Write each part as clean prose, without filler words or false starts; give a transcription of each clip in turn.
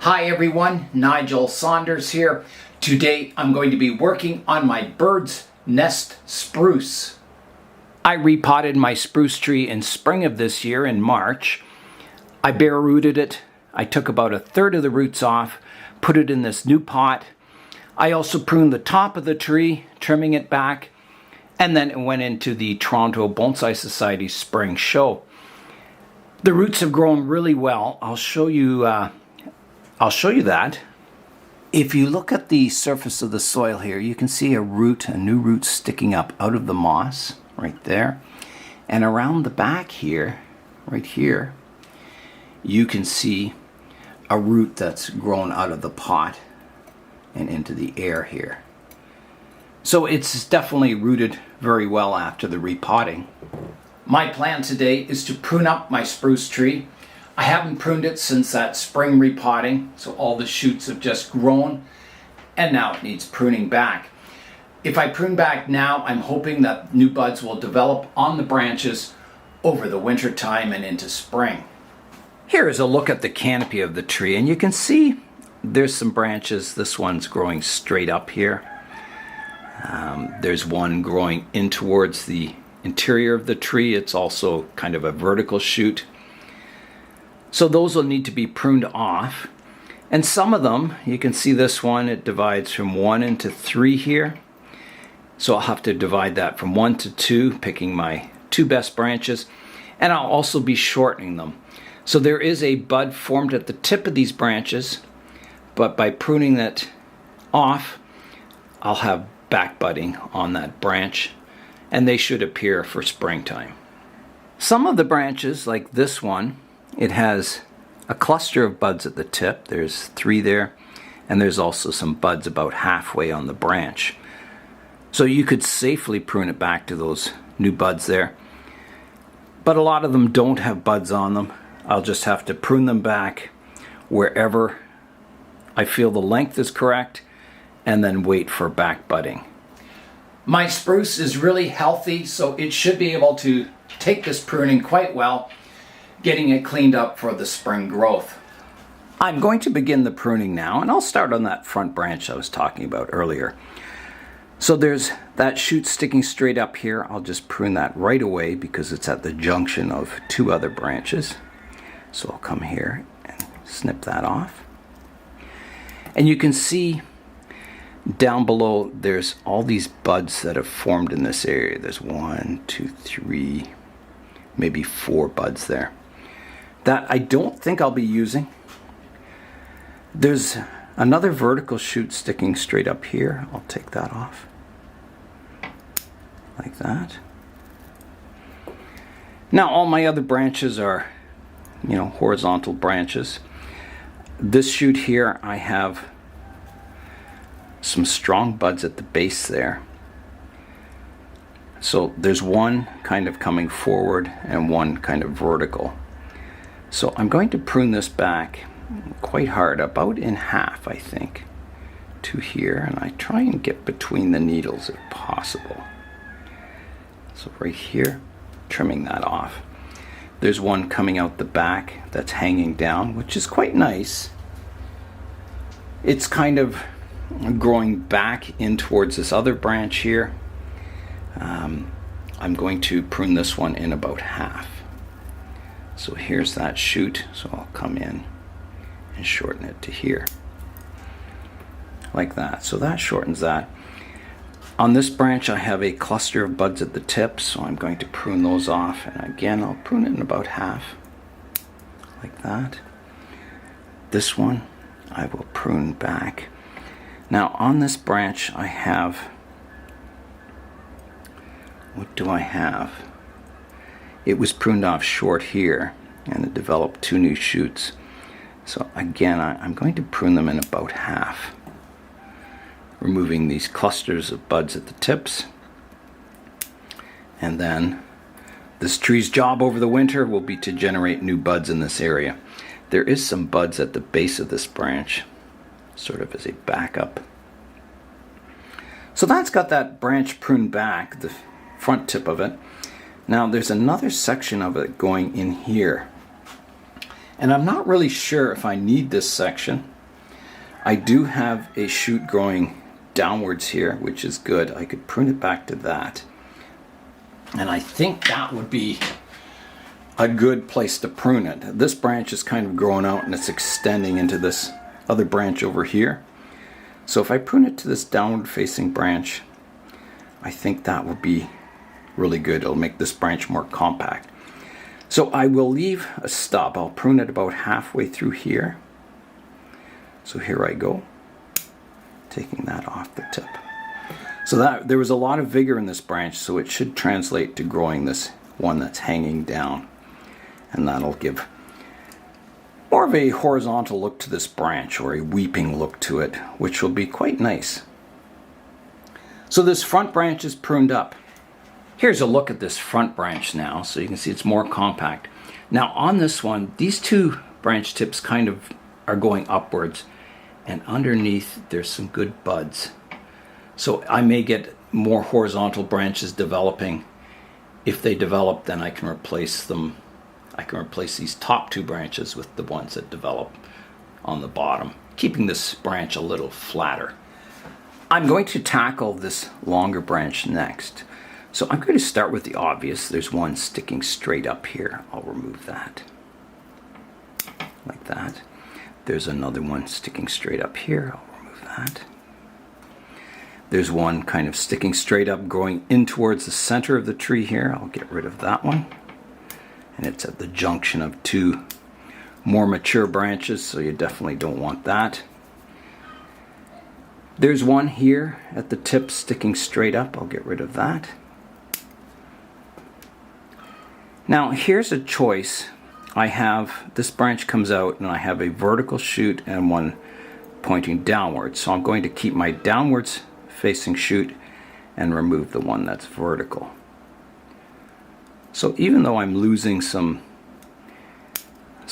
Hi everyone, Nigel Saunders here. Today I'm going to be working on my Birds Nest Spruce. I repotted my spruce tree in spring of this year in March. I bare rooted it. I took about a third of the roots off, put it in this new pot. I also pruned the top of the tree, trimming it back, and then it went into the Toronto Bonsai Society spring show. The roots have grown really well. I'll show you that. If you look at the surface of the soil here, you can see a new root sticking up out of the moss right there. And around the back here, right here, you can see a root that's grown out of the pot and into the air here. So it's definitely rooted very well after the repotting. My plan today is to prune up my spruce tree. I haven't pruned it since that spring repotting, so all the shoots have just grown and now it needs pruning back. If I prune back now, I'm hoping that new buds will develop on the branches over the winter time and into spring. Here is a look at the canopy of the tree, and you can see there's some branches. This one's growing straight up here. There's one growing in towards the interior of the tree. It's also kind of a vertical shoot. So those will need to be pruned off. And some of them, you can see this one, it divides from 1 into 3 here. So I'll have to divide that from 1 to 2, picking my 2 best branches. And I'll also be shortening them. So there is a bud formed at the tip of these branches, but by pruning that off, I'll have back budding on that branch, and they should appear for springtime. Some of the branches, like this one, it has a cluster of buds at the tip. There's 3 there, and there's also some buds about halfway on the branch. So you could safely prune it back to those new buds there. But a lot of them don't have buds on them. I'll just have to prune them back wherever I feel the length is correct, and then wait for back budding. My spruce is really healthy, so it should be able to take this pruning quite well, getting it cleaned up for the spring growth. I'm going to begin the pruning now, and I'll start on that front branch I was talking about earlier. So there's that shoot sticking straight up here. I'll just prune that right away because it's at the junction of 2 other branches. So I'll come here and snip that off. And you can see down below there's all these buds that have formed in this area. There's 1, 2, 3, maybe 4 buds there that I don't think I'll be using. There's another vertical shoot sticking straight up here. I'll take that off like that. Now all my other branches are, horizontal branches. This shoot here, I have some strong buds at the base there. So there's one kind of coming forward and one kind of vertical. So I'm going to prune this back quite hard, about in half, I think, to here, and I try and get between the needles if possible. So right here, trimming that off. There's one coming out the back that's hanging down, which is quite nice. It's kind of growing back in towards this other branch here. I'm going to prune this one in about half. So here's that shoot, so I'll come in and shorten it to here. Like that. So that shortens that. On this branch I have a cluster of buds at the tip, so I'm going to prune those off, and again I'll prune it in about half. Like that. This one I will prune back. Now on this branch I have, what do I have? It was pruned off short here and it developed 2 new shoots. So again I'm going to prune them in about half, removing these clusters of buds at the tips. And then this tree's job over the winter will be to generate new buds in this area. There is some buds at the base of this branch, sort of as a backup. So that's got that branch pruned back, the front tip of it. Now there's another section of it going in here, and I'm not really sure if I need this section. I do have a shoot growing downwards here, which is good. I could prune it back to that. And I think that would be a good place to prune it. This branch is kind of growing out and it's extending into this other branch over here. So if I prune it to this downward facing branch, I think that would be really good. It'll make this branch more compact. So I will leave a stub. I'll prune it about halfway through here. So here I go, taking that off the tip. So that there was a lot of vigor in this branch, so it should translate to growing this one that's hanging down. And that'll give more of a horizontal look to this branch, or a weeping look to it, which will be quite nice. So this front branch is pruned up. Here's a look at this front branch now, so you can see it's more compact. Now on this one, these two branch tips kind of are going upwards, and underneath there's some good buds. So I may get more horizontal branches developing. If they develop, then I can replace them. I can replace these top two branches with the ones that develop on the bottom, keeping this branch a little flatter. I'm going to tackle this longer branch next. So I'm going to start with the obvious. There's one sticking straight up here. I'll remove that. Like that. There's another one sticking straight up here. I'll remove that. There's one kind of sticking straight up going in towards the center of the tree here. I'll get rid of that one. And it's at the junction of two more mature branches, so you definitely don't want that. There's one here at the tip sticking straight up. I'll get rid of that. Now here's a choice. I have, this branch comes out and I have a vertical shoot and one pointing downwards. So I'm going to keep my downwards facing shoot and remove the one that's vertical. So even though I'm losing some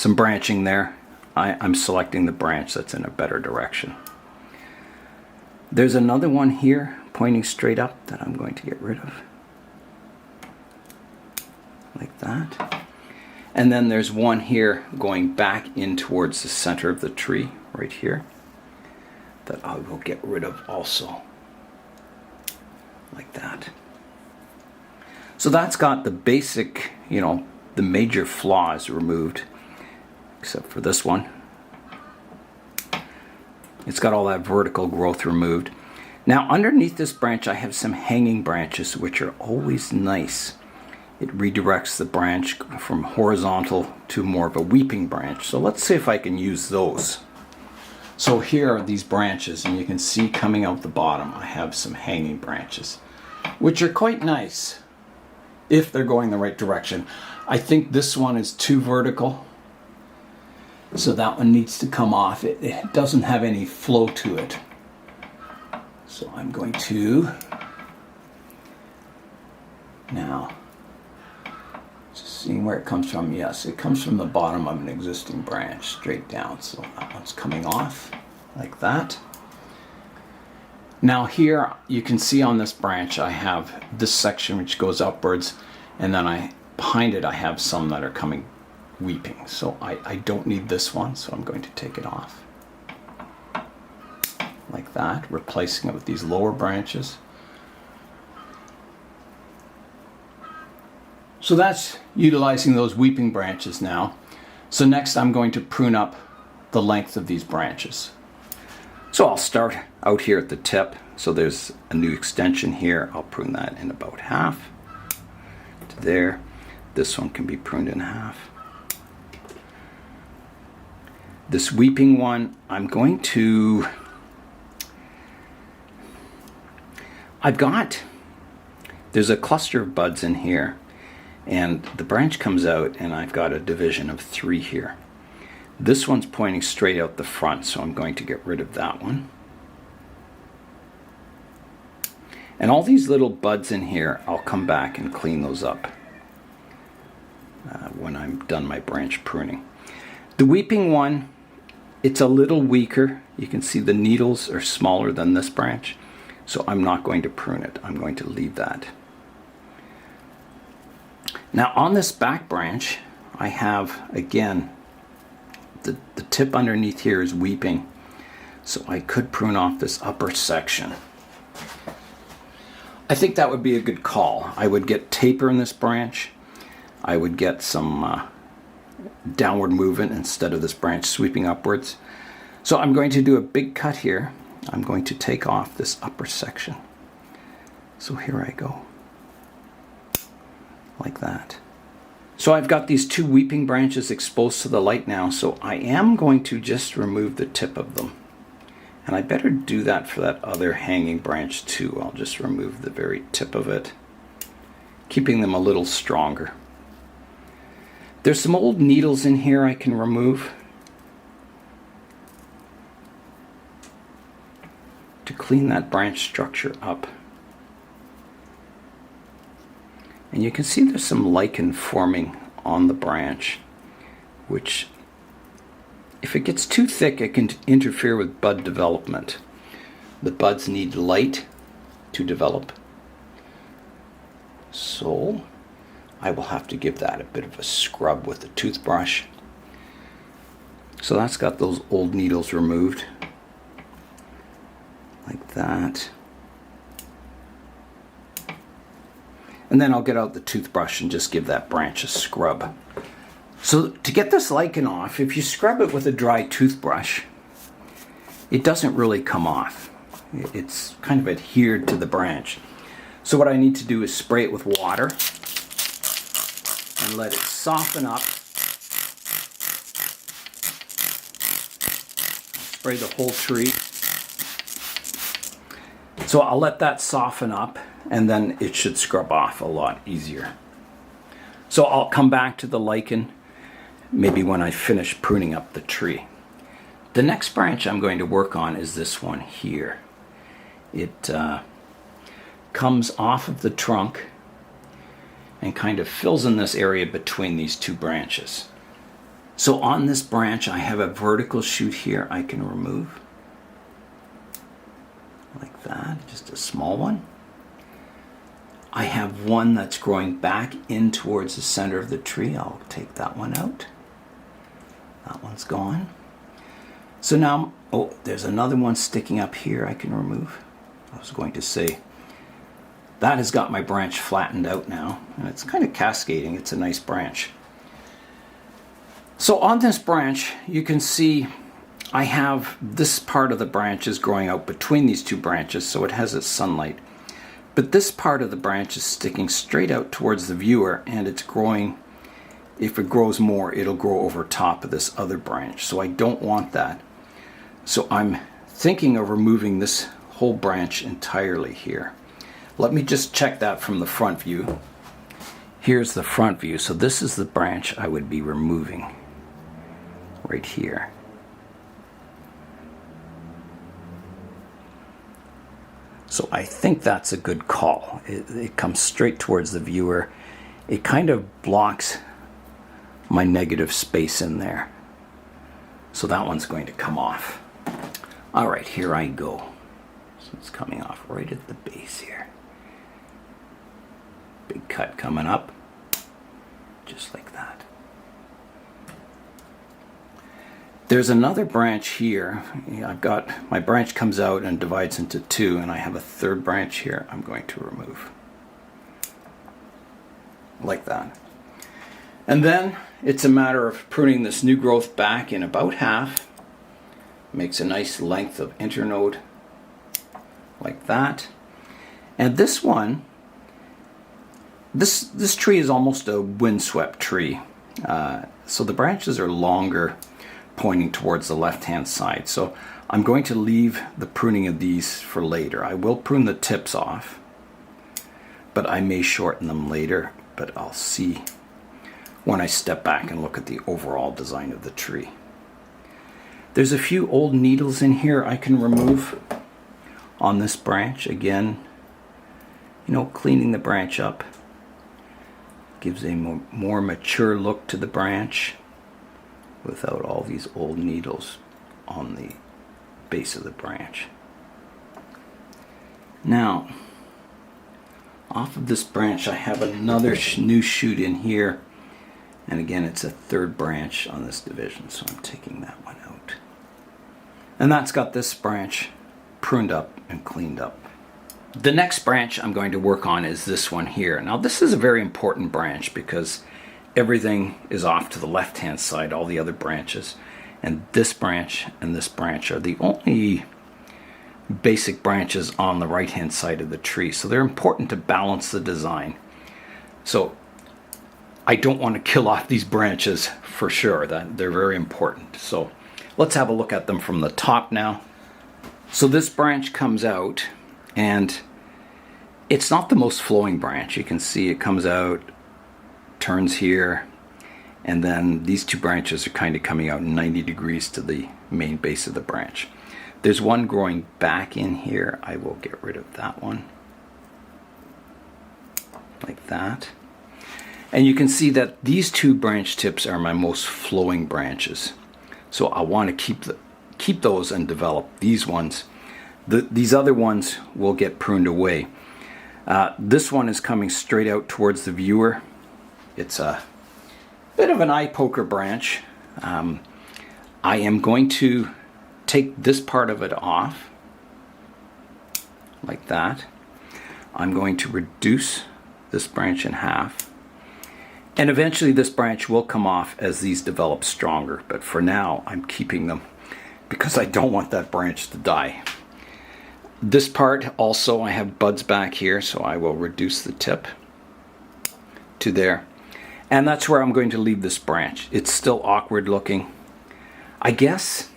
branching there, I'm selecting the branch that's in a better direction. There's another one here pointing straight up that I'm going to get rid of. Like that. And then there's one here going back in towards the center of the tree, right here, that I will get rid of also. Like that. So that's got the basic, the major flaws removed, except for this one. It's got all that vertical growth removed. Now underneath this branch I have some hanging branches, which are always nice. It redirects the branch from horizontal to more of a weeping branch. So let's see if I can use those. So here are these branches, and you can see coming out the bottom I have some hanging branches, which are quite nice if they're going the right direction. I think this one is too vertical, so that one needs to come off. It doesn't have any flow to it. So I'm going to now, just seeing where it comes from. Yes, it comes from the bottom of an existing branch straight down. So that one's coming off like that. Now here you can see on this branch I have this section which goes upwards, and then behind it I have some that are coming weeping. So I don't need this one, so I'm going to take it off. Like that, replacing it with these lower branches. So that's utilizing those weeping branches now. So next I'm going to prune up the length of these branches. So I'll start out here at the tip. So there's a new extension here. I'll prune that in about half to there. This one can be pruned in half. This weeping one, there's a cluster of buds in here, and the branch comes out and I've got a division of 3 here. This one's pointing straight out the front, so I'm going to get rid of that one. And all these little buds in here, I'll come back and clean those up when I'm done my branch pruning. The weeping one, it's a little weaker. You can see the needles are smaller than this branch, so I'm not going to prune it. I'm going to leave that. Now on this back branch, I have, again, the tip underneath here is weeping. So I could prune off this upper section. I think that would be a good call. I would get taper in this branch. I would get some downward movement instead of this branch sweeping upwards. So I'm going to do a big cut here. I'm going to take off this upper section. So here I go. Like that. So I've got these two weeping branches exposed to the light now, so I am going to just remove the tip of them. And I better do that for that other hanging branch too. I'll just remove the very tip of it, keeping them a little stronger. There's some old needles in here I can remove to clean that branch structure up. And you can see there's some lichen forming on the branch, which if it gets too thick, it can interfere with bud development. The buds need light to develop. So I will have to give that a bit of a scrub with the toothbrush. So that's got those old needles removed. Like that. And then I'll get out the toothbrush and just give that branch a scrub. So to get this lichen off, if you scrub it with a dry toothbrush, it doesn't really come off. It's kind of adhered to the branch. So what I need to do is spray it with water and let it soften up. Spray the whole tree. So I'll let that soften up, and then it should scrub off a lot easier. So I'll come back to the lichen maybe when I finish pruning up the tree. The next branch I'm going to work on is this one here. It comes off of the trunk and kind of fills in this area between these two branches. So on this branch I have a vertical shoot here I can remove. Like that, just a small one. I have one that's growing back in towards the center of the tree. I'll take that one out. That one's gone. So now, oh, there's another one sticking up here I can remove. I was going to say, that has got my branch flattened out now, and it's kind of cascading. It's a nice branch. So on this branch, you can see I have this part of the branch is growing out between these two branches, so it has its sunlight. But this part of the branch is sticking straight out towards the viewer, and it's growing. If it grows more, it'll grow over top of this other branch. So I don't want that. So I'm thinking of removing this whole branch entirely here. Let me just check that from the front view. Here's the front view. So this is the branch I would be removing right here. So I think that's a good call. It comes straight towards the viewer. It kind of blocks my negative space in there. So that one's going to come off. All right, here I go. So it's coming off right at the base here. Big cut coming up, just like that. There's another branch here. I've got, my branch comes out and divides into two, and I have a third branch here I'm going to remove. Like that. And then it's a matter of pruning this new growth back in about half. Makes a nice length of internode, like that. And this one, this tree is almost a windswept tree. So the branches are longer, pointing towards the left-hand side. So I'm going to leave the pruning of these for later. I will prune the tips off, but I may shorten them later, but I'll see when I step back and look at the overall design of the tree. There's a few old needles in here I can remove on this branch. Again, you know, cleaning the branch up gives a more mature look to the branch without all these old needles on the base of the branch. Now, off of this branch I have another new shoot in here, and again it's a third branch on this division, so I'm taking that one out. And that's got this branch pruned up and cleaned up. The next branch I'm going to work on is this one here. Now this is a very important branch because everything is off to the left-hand side, all the other branches. And this branch and this branch are the only basic branches on the right-hand side of the tree. So they're important to balance the design. So I don't want to kill off these branches for sure. That they're very important. So let's have a look at them from the top now. So this branch comes out, and it's not the most flowing branch. You can see it comes out, turns here, and then these two branches are kind of coming out 90 degrees to the main base of the branch. There's one growing back in here. I will get rid of that one. Like that. And you can see that these two branch tips are my most flowing branches. So I want to keep those and develop these ones. These other ones will get pruned away. This one is coming straight out towards the viewer. It's a bit of an eye poker branch. I am going to take this part of it off, like that. I'm going to reduce this branch in half. And eventually this branch will come off as these develop stronger. But for now, I'm keeping them because I don't want that branch to die. This part also, I have buds back here, so I will reduce the tip to there. And that's where I'm going to leave this branch. It's still awkward looking. I guess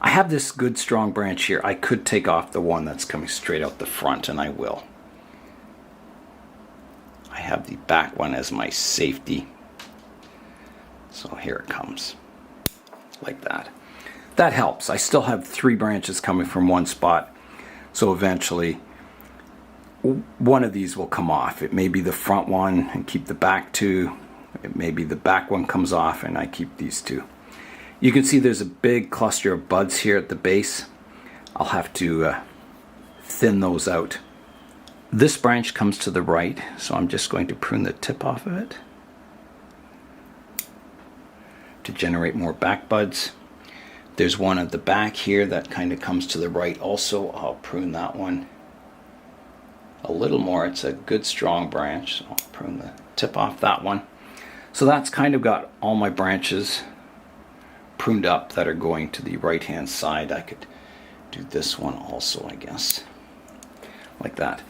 I have this good strong branch here. I could take off the one that's coming straight out the front, and I will. I have the back one as my safety. So here it comes, like that. That helps. I still have 3 branches coming from one spot. So eventually, one of these will come off. It may be the front one and keep the back 2. It may be the back one comes off and I keep these 2. You can see there's a big cluster of buds here at the base. I'll have to thin those out. This branch comes to the right, so I'm just going to prune the tip off of it to generate more back buds. There's one at the back here that kind of comes to the right also. I'll prune that one a little more. It's a good strong branch, so I'll prune the tip off that one. So that's kind of got all my branches pruned up that are going to the right hand side. I could do this one also, I guess, like that.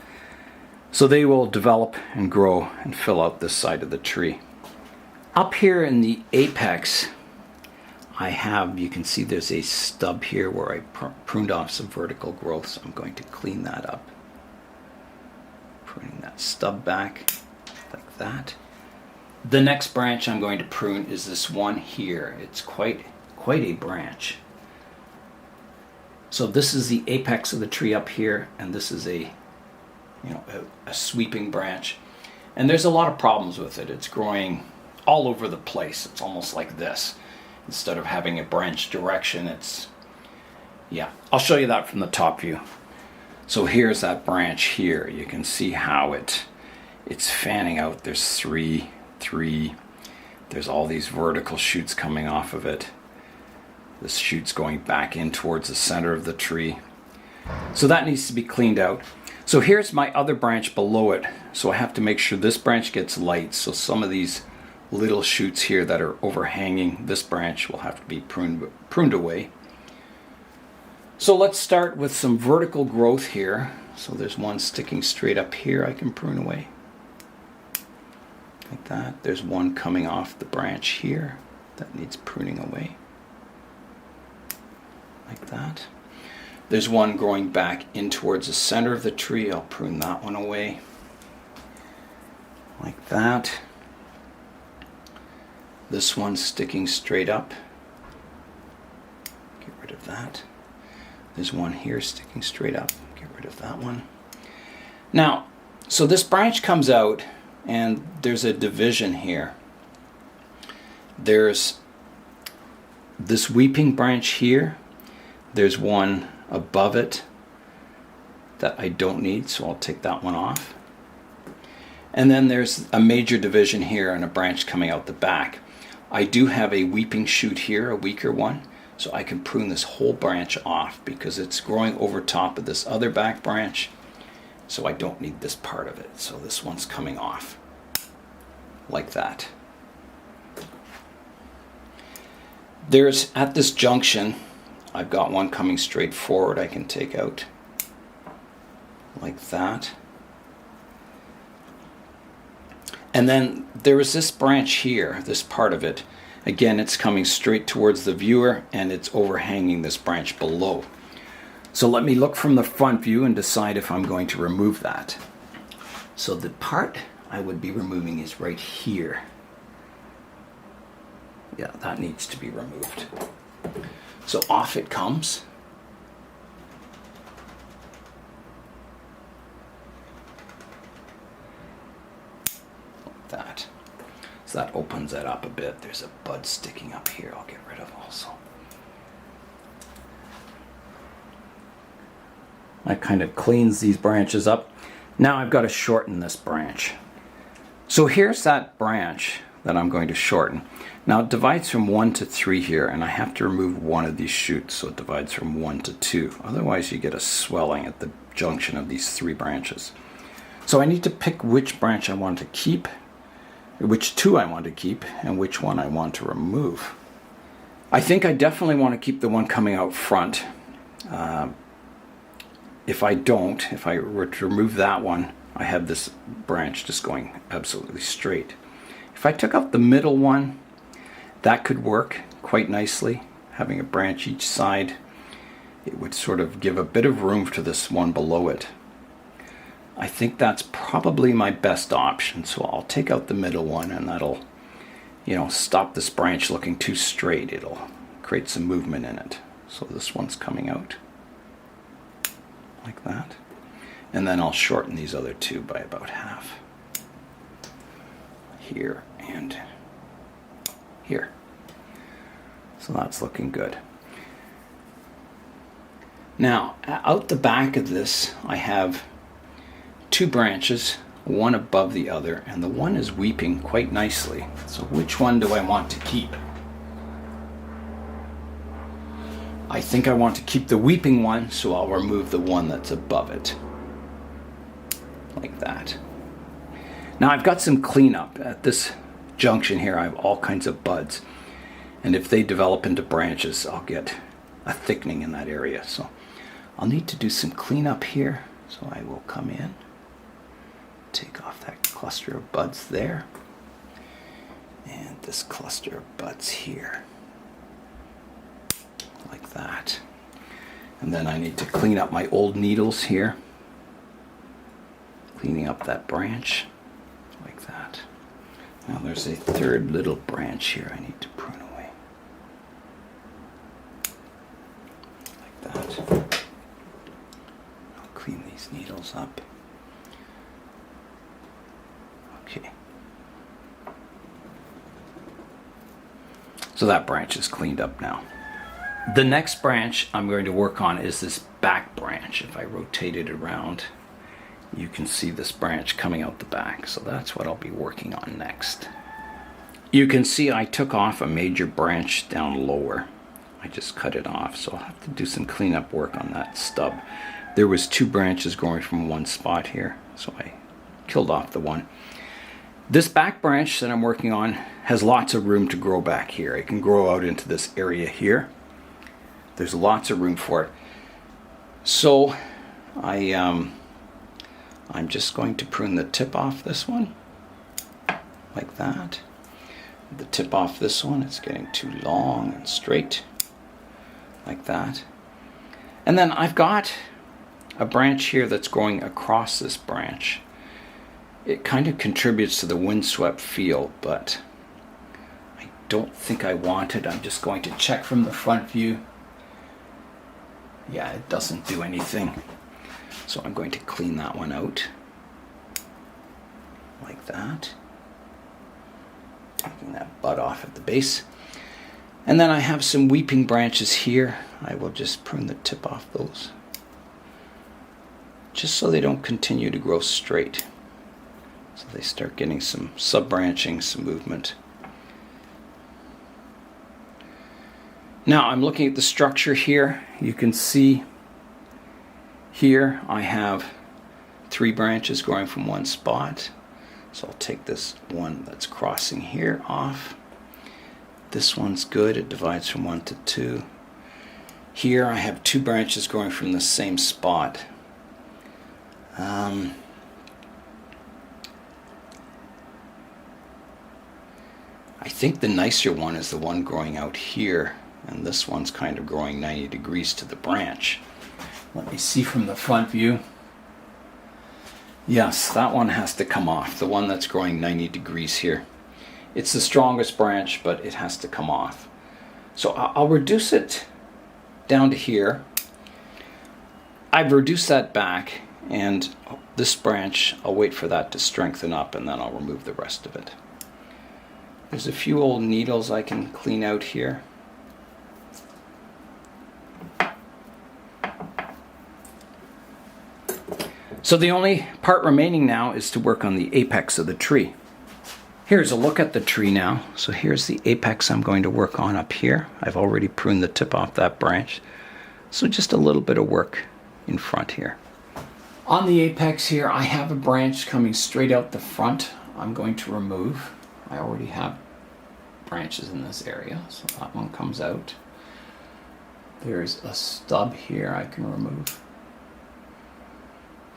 So they will develop and grow and fill out this side of the tree. Up here in the apex, I have, you can see there's a stub here where I pruned off some vertical growth, so I'm going to clean that up. Pruning that stub back, like that. The next branch I'm going to prune is this one here. It's quite a branch. So this is the apex of the tree up here, and this is a sweeping branch. And there's a lot of problems with it. It's growing all over the place. It's almost like this. Instead of having a branch direction, I'll show you that from the top view. So here's that branch here. You can see how it's fanning out. There's three. There's all these vertical shoots coming off of it. This shoot's going back in towards the center of the tree. So that needs to be cleaned out. So here's my other branch below it. So I have to make sure this branch gets light. So some of these little shoots here that are overhanging this branch will have to be pruned away. So let's start with some vertical growth here. So there's one sticking straight up here I can prune away. Like that. There's one coming off the branch here that needs pruning away. Like that. There's one growing back in towards the center of the tree. I'll prune that one away. Like that. This one's sticking straight up. Get rid of that. There's one here sticking straight up. Get rid of that one. Now, so this branch comes out and there's a division here. There's this weeping branch here. There's one above it that I don't need, so I'll take that one off. And then there's a major division here and a branch coming out the back. I do have a weeping shoot here, a weaker one, So I can prune this whole branch off because it's growing over top of this other back branch. So I don't need this part of it. So this one's coming off like that. There's, at this junction, I've got one coming straight forward I can take out like that. And then there is this branch here, this part of it. Again, it's coming straight towards the viewer and it's overhanging this branch below. So let me look from the front view and decide if I'm going to remove that. So the part I would be removing is right here. Yeah, that needs to be removed. So off it comes. Like that. So that opens that up a bit. There's a bud sticking up here I'll get rid of also. That kind of cleans these branches up. Now I've got to shorten this branch. So here's that branch that I'm going to shorten. Now it divides from 1 to 3 here, and I have to remove one of these shoots, so it divides from 1 to 2. Otherwise you get a swelling at the junction of these 3 branches. So I need to pick which branch I want to keep, which 2 I want to keep, and which one I want to remove. I think I definitely want to keep the one coming out front. If I were to remove that one, I have this branch just going absolutely straight. If I took out the middle one, that could work quite nicely. Having a branch each side, it would sort of give a bit of room to this one below it. I think that's probably my best option. So I'll take out the middle one, and that'll, stop this branch looking too straight. It'll create some movement in it. So this one's coming out like that. And then I'll shorten these other 2 by about half. Here and here. So that's looking good. Now, out the back of this, I have 2 branches, one above the other, and the one is weeping quite nicely. So which one do I want to keep? I think I want to keep the weeping one, so I'll remove the one that's above it. Like that. Now I've got some cleanup. At this junction here, I have all kinds of buds. And if they develop into branches, I'll get a thickening in that area. So I'll need to do some cleanup here. So I will come in, take off that cluster of buds there, and this cluster of buds here. Like that. And then I need to clean up my old needles here. Cleaning up that branch. Like that. Now there's a 3rd little branch here I need to prune away. Like that. I'll clean these needles up. Okay. So that branch is cleaned up now. The next branch I'm going to work on is this back branch. If I rotate it around, you can see this branch coming out the back. So that's what I'll be working on next. You can see I took off a major branch down lower. I just cut it off, so I'll have to do some cleanup work on that stub. There was 2 branches growing from one spot here, so I killed off the one. This back branch that I'm working on has lots of room to grow back here. It can grow out into this area here. There's lots of room for it. So I'm just going to prune the tip off this one, like that. The tip off this one, it's getting too long and straight, like that. And then I've got a branch here that's growing across this branch. It kind of contributes to the windswept feel, but I don't think I want it. I'm just going to check from the front view. Yeah, it doesn't do anything. So I'm going to clean that one out. Like that. Taking that bud off at the base. And then I have some weeping branches here. I will just prune the tip off those, just so they don't continue to grow straight. So they start getting some sub-branching, some movement. Now I'm looking at the structure here. You can see here I have 3 branches growing from one spot. So I'll take this one that's crossing here off. This one's good, it divides from 1 to 2. Here I have 2 branches growing from the same spot. I think the nicer one is the one growing out here, and this one's kind of growing 90 degrees to the branch. Let me see from the front view. Yes, that one has to come off, the one that's growing 90 degrees here. It's the strongest branch, but it has to come off. So I'll reduce it down to here. I've reduced that back, and this branch, I'll wait for that to strengthen up, and then I'll remove the rest of it. There's a few old needles I can clean out here. So the only part remaining now is to work on the apex of the tree. Here's a look at the tree now. So here's the apex I'm going to work on up here. I've already pruned the tip off that branch. So just a little bit of work in front here. On the apex here, I have a branch coming straight out the front. I'm going to remove. I already have branches in this area, so that one comes out. There's a stub here I can remove.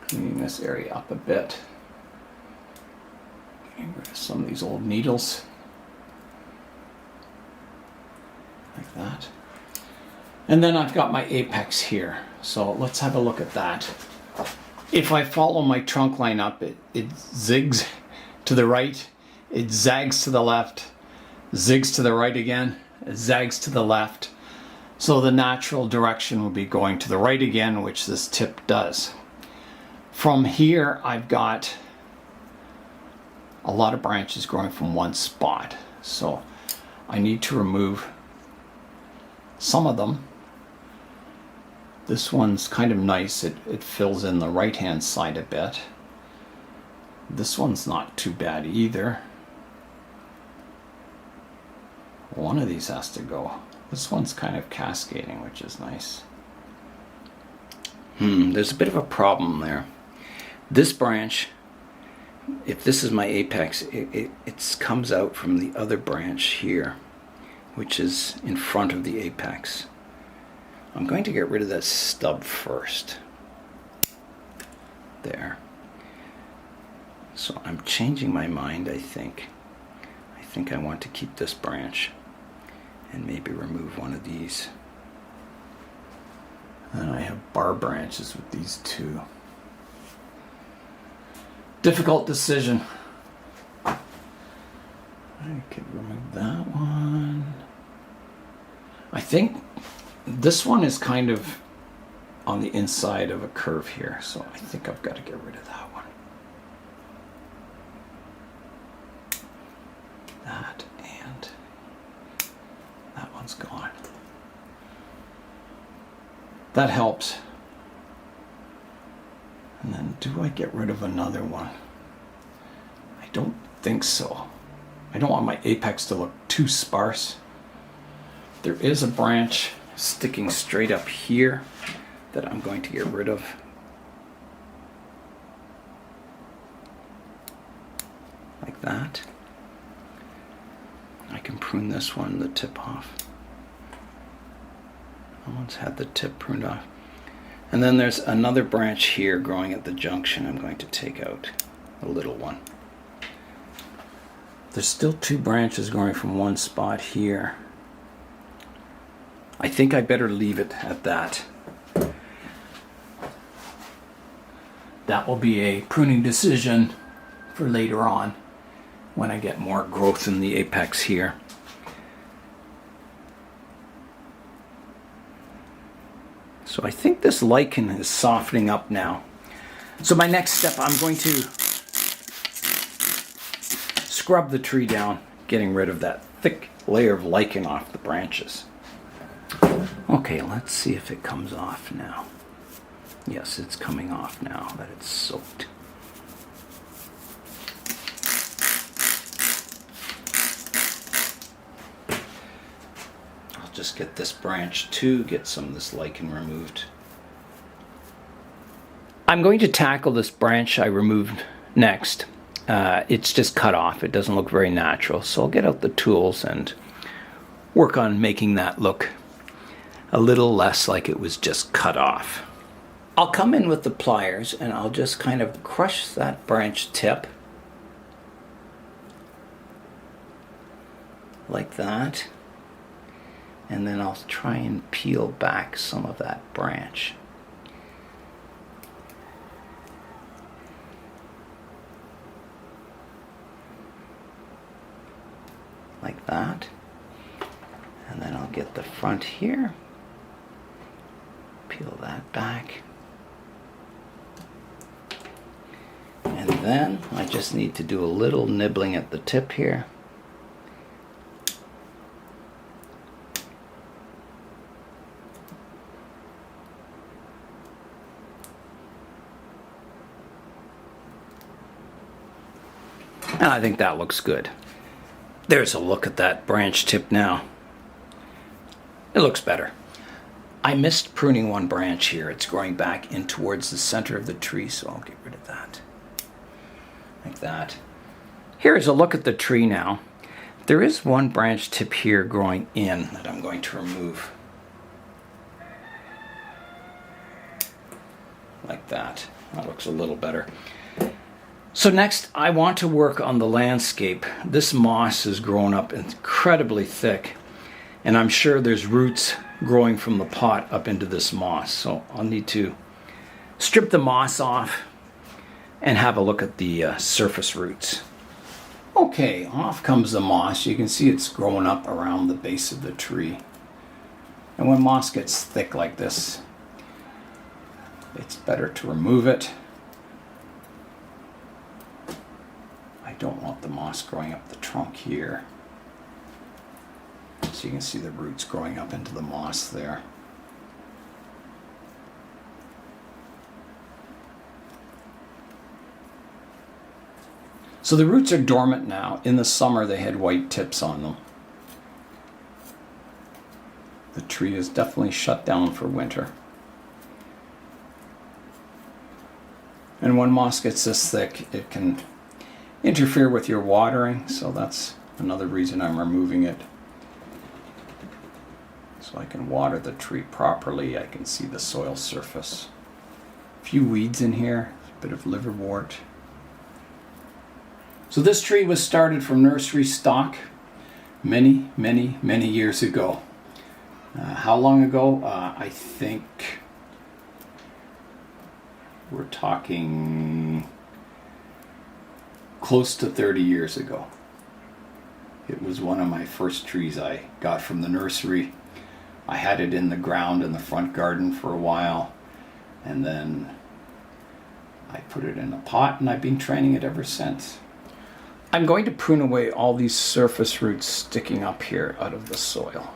Cleaning this area up a bit. Getting rid of some of these old needles. Like that. And then I've got my apex here. So let's have a look at that. If I follow my trunk line up, it zigs to the right, it zags to the left, zigs to the right again, it zags to the left. So the natural direction would be going to the right again, which this tip does. From here, I've got a lot of branches growing from one spot. So I need to remove some of them. This one's kind of nice. It fills in the right-hand side a bit. This one's not too bad either. One of these has to go. This one's kind of cascading, which is nice. There's a bit of a problem there. This branch, if this is my apex, it comes out from the other branch here, which is in front of the apex. I'm going to get rid of that stub first. There. So I'm changing my mind, I think. I think I want to keep this branch and maybe remove one of these. And I have bar branches with these two. Difficult decision. I could remove that one. I think this one is kind of on the inside of a curve here, so I think I've got to get rid of that one. That and that one's gone. That helps. And then do I get rid of another one? I don't think so. I don't want my apex to look too sparse. There is a branch sticking straight up here that I'm going to get rid of. Like that. I can prune this one, the tip off. That one's had the tip pruned off. And then there's another branch here growing at the junction I'm going to take out, a little one. There's still 2 branches growing from one spot here. I think I better leave it at that. That will be a pruning decision for later on when I get more growth in the apex here. So I think this lichen is softening up now. So my next step, I'm going to scrub the tree down, getting rid of that thick layer of lichen off the branches. Okay, let's see if it comes off now. Yes, it's coming off now that it's soaked. I'll just get this branch too, get some of this lichen removed. I'm going to tackle this branch I removed next. It's just cut off. It doesn't look very natural. So I'll get out the tools and work on making that look a little less like it was just cut off. I'll come in with the pliers and I'll just kind of crush that branch tip like that. And then I'll try and peel back some of that branch. Like that. And then I'll get the front here, peel that back. And then I just need to do a little nibbling at the tip here. And I think that looks good. There's a look at that branch tip now. It looks better. I missed pruning one branch here. It's growing back in towards the center of the tree, so I'll get rid of that. Like that. Here's a look at the tree now. There is one branch tip here growing in that I'm going to remove. Like that. That looks a little better. So next, I want to work on the landscape. This moss is growing up incredibly thick, and I'm sure there's roots growing from the pot up into this moss. So I'll need to strip the moss off and have a look at the surface roots. Okay, off comes the moss. You can see it's growing up around the base of the tree. And when moss gets thick like this, it's better to remove it. I don't want the moss growing up the trunk here. So you can see the roots growing up into the moss there. So the roots are dormant now. In the summer they had white tips on them. The tree is definitely shut down for winter. And when moss gets this thick, it can interfere with your watering, so that's another reason I'm removing it. So I can water the tree properly. I can see the soil surface. A few weeds in here, a bit of liverwort. So this tree was started from nursery stock many years ago. How long ago? I think we're talking close to 30 years ago. It was one of my first trees I got from the nursery. I had it in the ground in the front garden for a while, and then I put it in a pot and I've been training it ever since. I'm going to prune away all these surface roots sticking up here out of the soil.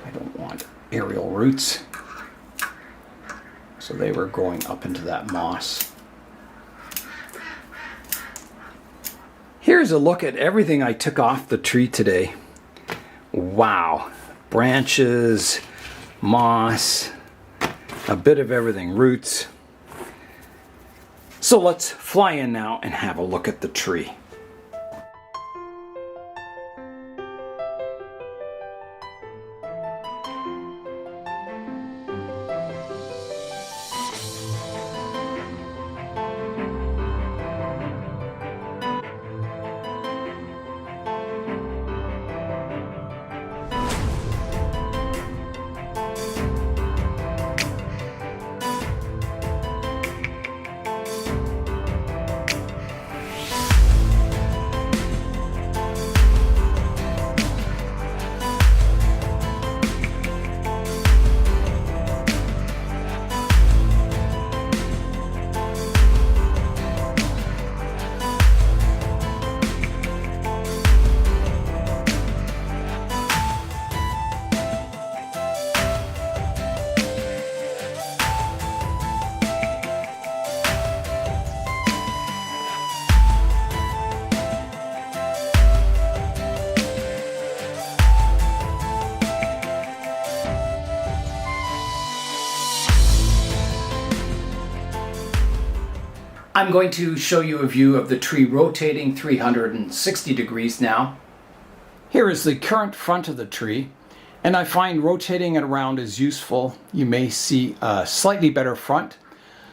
I don't want aerial roots. So they were growing up into that moss. Here's a look at everything I took off the tree today. Wow. Branches, moss, a bit of everything, roots. So let's fly in now and have a look at the tree. I'm going to show you a view of the tree rotating 360 degrees now. Here is the current front of the tree, and I find rotating it around is useful. You may see a slightly better front.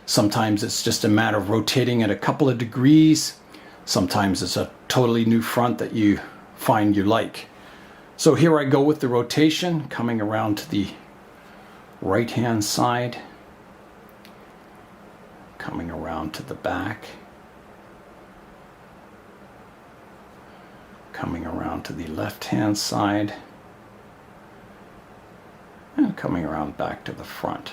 Sometimes it's just a matter of rotating it a couple of degrees. Sometimes it's a totally new front that you find you like. So here I go with the rotation, coming around to the right-hand side, coming around to the back, coming around to the left-hand side, and coming around back to the front.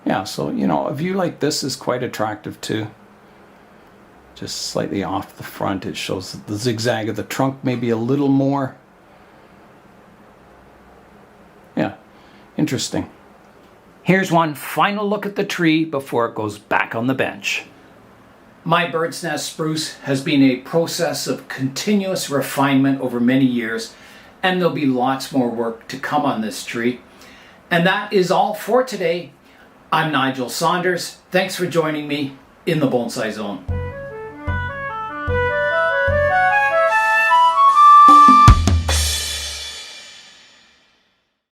Yeah, so, you know, a view like this is quite attractive too. Just slightly off the front, it shows the zigzag of the trunk maybe a little more. Yeah, interesting. Here's one final look at the tree before it goes back on the bench. My Birds Nest Spruce has been a process of continuous refinement over many years, and there'll be lots more work to come on this tree. And that is all for today. I'm Nigel Saunders. Thanks for joining me in the Bonsai Zone.